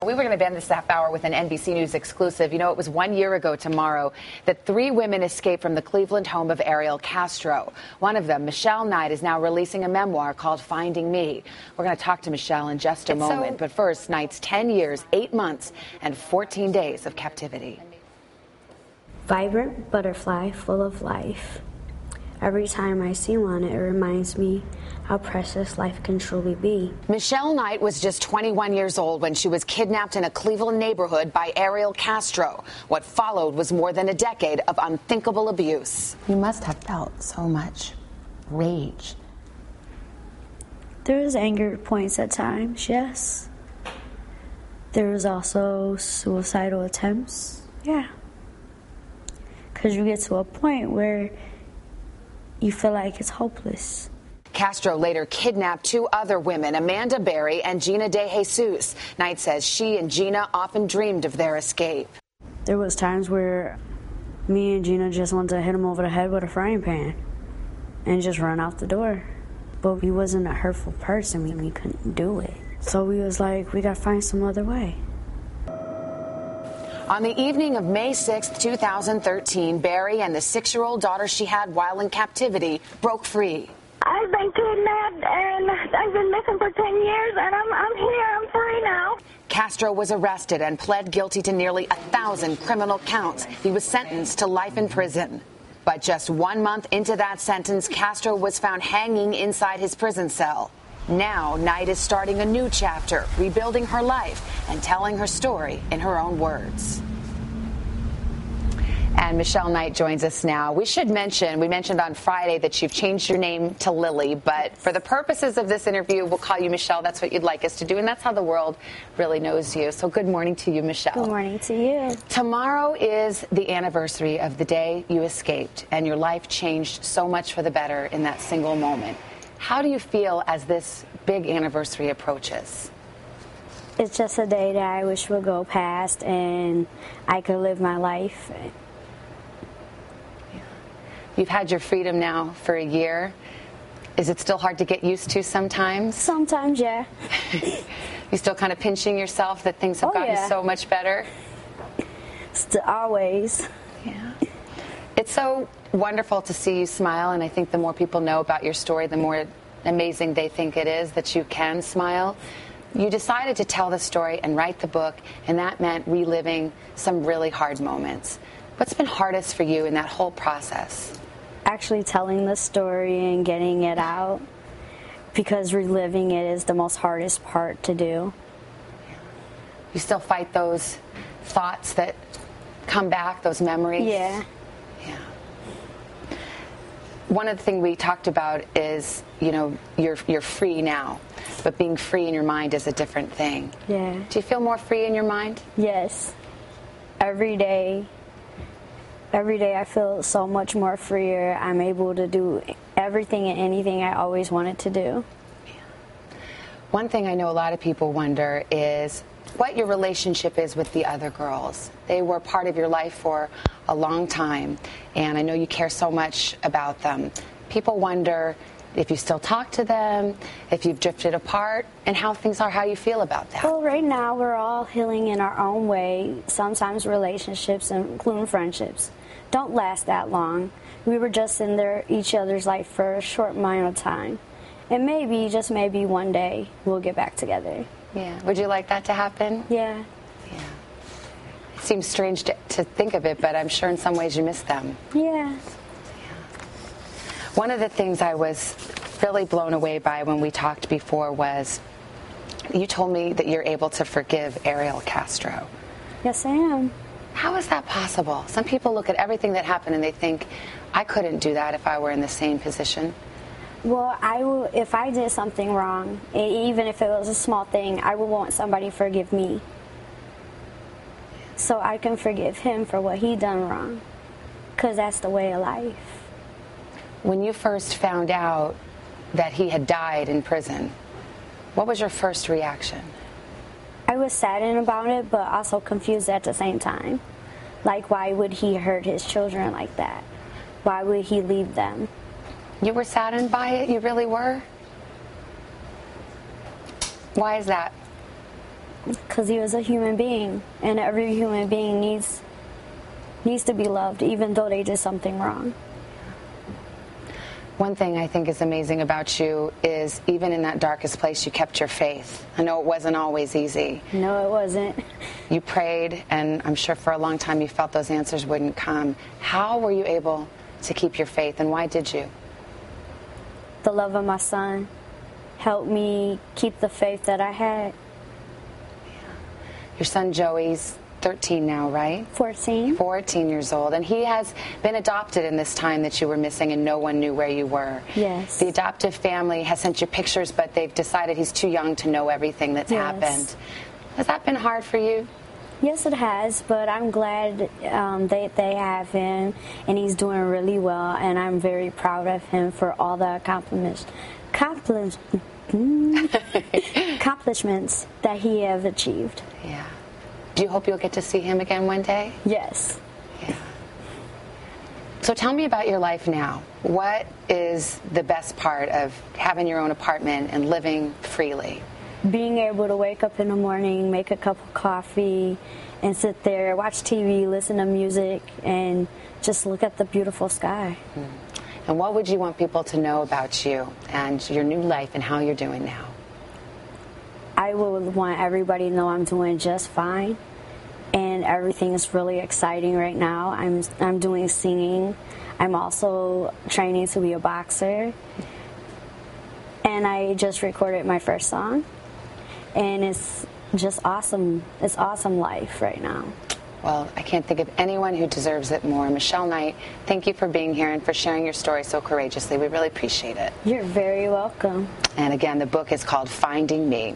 We were going to end this half hour with an NBC News exclusive. You know, it was 1 year ago tomorrow that 3 women escaped from the Cleveland home of Ariel Castro. One of them, Michelle Knight, is now releasing a memoir called Finding Me. We're going to talk to Michelle in just a moment. But first, Knight's 10 years, 8 months, and 14 days of captivity. Vibrant butterfly full of life. Every time I see one, it reminds me how precious life can truly be. Michelle Knight was just 21 years old when she was kidnapped in a Cleveland neighborhood by Ariel Castro. What followed was more than a decade of unthinkable abuse. You must have felt so much rage. There was anger points at times, yes. There was also suicidal attempts, yeah. Because you get to a point where you feel like it's hopeless. Castro later kidnapped 2 other women, Amanda Berry and Gina De Jesus. Knight says she and Gina often dreamed of their escape. There was times where me and Gina just wanted to hit him over the head with a frying pan and just run out the door. But he wasn't a hurtful person. We couldn't do it. So we was like, we gotta find some other way. On the evening of May 6, 2013, Berry and the 6-year-old daughter she had while in captivity broke free. I've been kidnapped and I've been missing for 10 years, and I'm here. I'm free now. Castro was arrested and pled guilty to nearly 1,000 criminal counts. He was sentenced to life in prison. But just 1 month into that sentence, Castro was found hanging inside his prison cell. Now, Knight is starting a new chapter, rebuilding her life and telling her story in her own words. And Michelle Knight joins us now. We mentioned on Friday that you've changed your name to Lily, but for the purposes of this interview, we'll call you Michelle. That's what you'd like us to do, and that's how the world really knows you. So good morning to you, Michelle. Good morning to you. Tomorrow is the anniversary of the day you escaped, and your life changed so much for the better in that single moment. How do you feel as this big anniversary approaches? It's just a day that I wish would go past and I could live my life. You've had your freedom now for a year. Is it still hard to get used to sometimes? Sometimes, yeah. You still kind of pinching yourself that things have gotten so much better? Always. Yeah. It's so wonderful to see you smile, and I think the more people know about your story, the more amazing they think it is that you can smile. You decided to tell the story and write the book, and that meant reliving some really hard moments. What's been hardest for you in that whole process? Actually telling the story and getting it out, because reliving it is the most hardest part to do. You still fight those thoughts that come back, those memories? Yeah. Yeah. One of the things we talked about is, you know, you're free now, but being free in your mind is a different thing. Yeah. Do you feel more free in your mind? Yes. Every day I feel so much more freer. I'm able to do everything and anything I always wanted to do. Yeah. One thing I know a lot of people wonder is what your relationship is with the other girls. They were part of your life for a long time, and I know you care so much about them. People wonder if you still talk to them, if you've drifted apart, and how things are, how you feel about that. Well, right now we're all healing in our own way. Sometimes relationships, including friendships, don't last that long. We were just in each other's life for a short amount of time. And maybe, just maybe, one day we'll get back together. Yeah. Would you like that to happen? Yeah. Yeah. It seems strange to think of it, but I'm sure in some ways you miss them. Yeah. One of the things I was really blown away by when we talked before was you told me that you're able to forgive Ariel Castro. Yes, I am. How is that possible? Some people look at everything that happened and they think, I couldn't do that if I were in the same position. Well, if I did something wrong, even if it was a small thing, I would want somebody to forgive me. So I can forgive him for what he done wrong. Because that's the way of life. When you first found out that he had died in prison, what was your first reaction? I was saddened about it, but also confused at the same time. Like, why would he hurt his children like that? Why would he leave them? You were saddened by it? You really were? Why is that? Because he was a human being, and every human being needs to be loved, even though they did something wrong. One thing I think is amazing about you is even in that darkest place, you kept your faith. I know it wasn't always easy. No, it wasn't. You prayed, and I'm sure for a long time you felt those answers wouldn't come. How were you able to keep your faith, and why did you? The love of my son helped me keep the faith that I had. Your son Joey's 13 now, right? 14. 14 years old. And he has been adopted in this time that you were missing and no one knew where you were. Yes. The adoptive family has sent you pictures, but they've decided he's too young to know everything that's happened. Has that been hard for you? Yes, it has, but I'm glad they have him, and he's doing really well, and I'm very proud of him for all the accomplishments that he has achieved. Yeah. Do you hope you'll get to see him again one day? Yes. Yeah. So tell me about your life now. What is the best part of having your own apartment and living freely? Being able to wake up in the morning, make a cup of coffee, and sit there, watch TV, listen to music, and just look at the beautiful sky. And what would you want people to know about you and your new life and how you're doing now? I would want everybody to know I'm doing just fine, and everything is really exciting right now. I'm doing singing. I'm also training to be a boxer, and I just recorded my first song, and it's just awesome. It's awesome life right now. Well, I can't think of anyone who deserves it more. Michelle Knight, thank you for being here and for sharing your story so courageously. We really appreciate it. You're very welcome. And again, the book is called Finding Me.